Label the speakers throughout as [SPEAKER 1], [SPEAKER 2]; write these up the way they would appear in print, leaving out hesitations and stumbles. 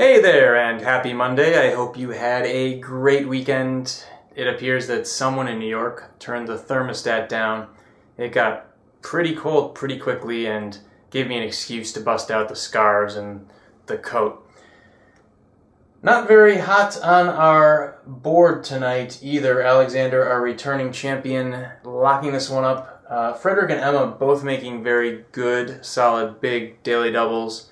[SPEAKER 1] Hey there, and happy Monday. I hope you had a great weekend. It appears that someone in New York turned the thermostat down. It got pretty cold pretty quickly and gave me an excuse to bust out the scarves and the coat. Not very hot on our board tonight either. Alexander, our returning champion, locking this one up. Frederick and Emma both making very good, solid, big daily doubles.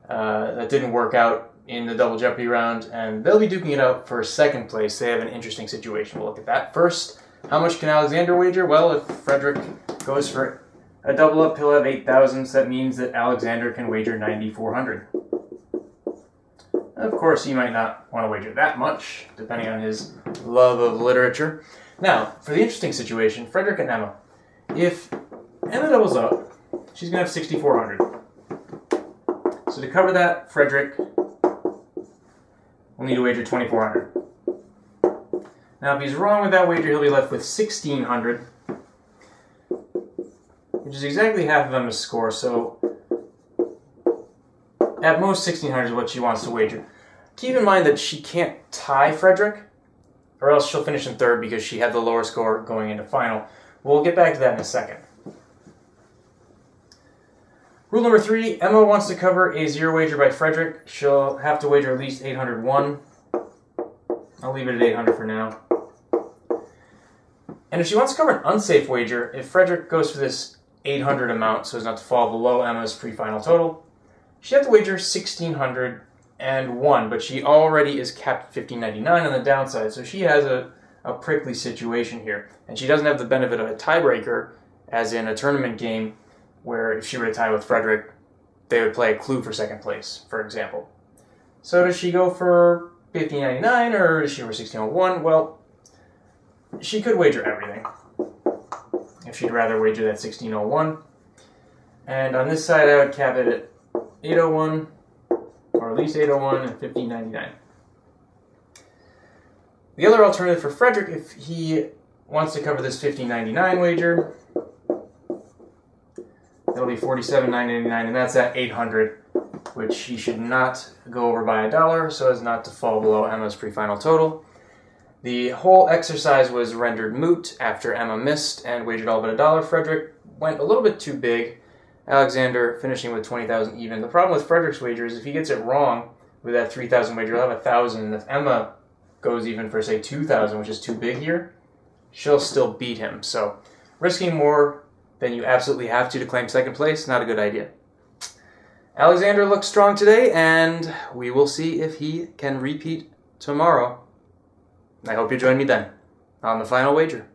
[SPEAKER 1] That didn't work out in the Double Jeopardy round, and they'll be duking it out for second place. They have an interesting situation. We'll look at that. First, how much can Alexander wager? Well, if Frederick goes for a double up, he'll have 8,000, so that means that Alexander can wager 9,400. Of course, he might not want to wager that much, depending on his love of literature. Now, for the interesting situation, Frederick and Emma. If Emma doubles up, she's going to have 6,400. So to cover that, Frederick will need to wager 2,400. Now, if he's wrong with that wager, he'll be left with 1,600, which is exactly half of Emma's score, so at most 1,600 is what she wants to wager. Keep in mind that she can't tie Frederick, or else she'll finish in third because she had the lower score going into final. We'll get back to that in a second. Rule number 3, Emma wants to cover a zero wager by Frederick. She'll have to wager at least 801. I'll leave it at 800 for now. And if she wants to cover an unsafe wager, if Frederick goes for this 800 amount so as not to fall below Emma's pre-final total, she'd have to wager 1,601, but she already is capped at 1,599 on the downside, so she has a prickly situation here. And she doesn't have the benefit of a tiebreaker, as in a tournament game, where if she were to tie with Frederick, they would play a clue for second place, for example. So does she go for 1,599 or does she go for 1,601? Well, she could wager everything if she'd rather wager that 1,601. And on this side, I would cap it at 801, or at least 801 and 1,599. The other alternative for Frederick, if he wants to cover this 1,599 wager, that'll be 47,999, and that's at 800, which he should not go over by $1 so as not to fall below Emma's pre-final total. The whole exercise was rendered moot after Emma missed and wagered all but $1. Frederick went a little bit too big. Alexander finishing with 20,000 even. The problem with Frederick's wager is if he gets it wrong with that 3,000 wager, he'll have 1,000, and if Emma goes even for, say, 2,000, which is too big here, she'll still beat him. So risking more than you absolutely have to claim second place, not a good idea. Alexander looks strong today, and we will see if he can repeat tomorrow. I hope you join me then on the final wager.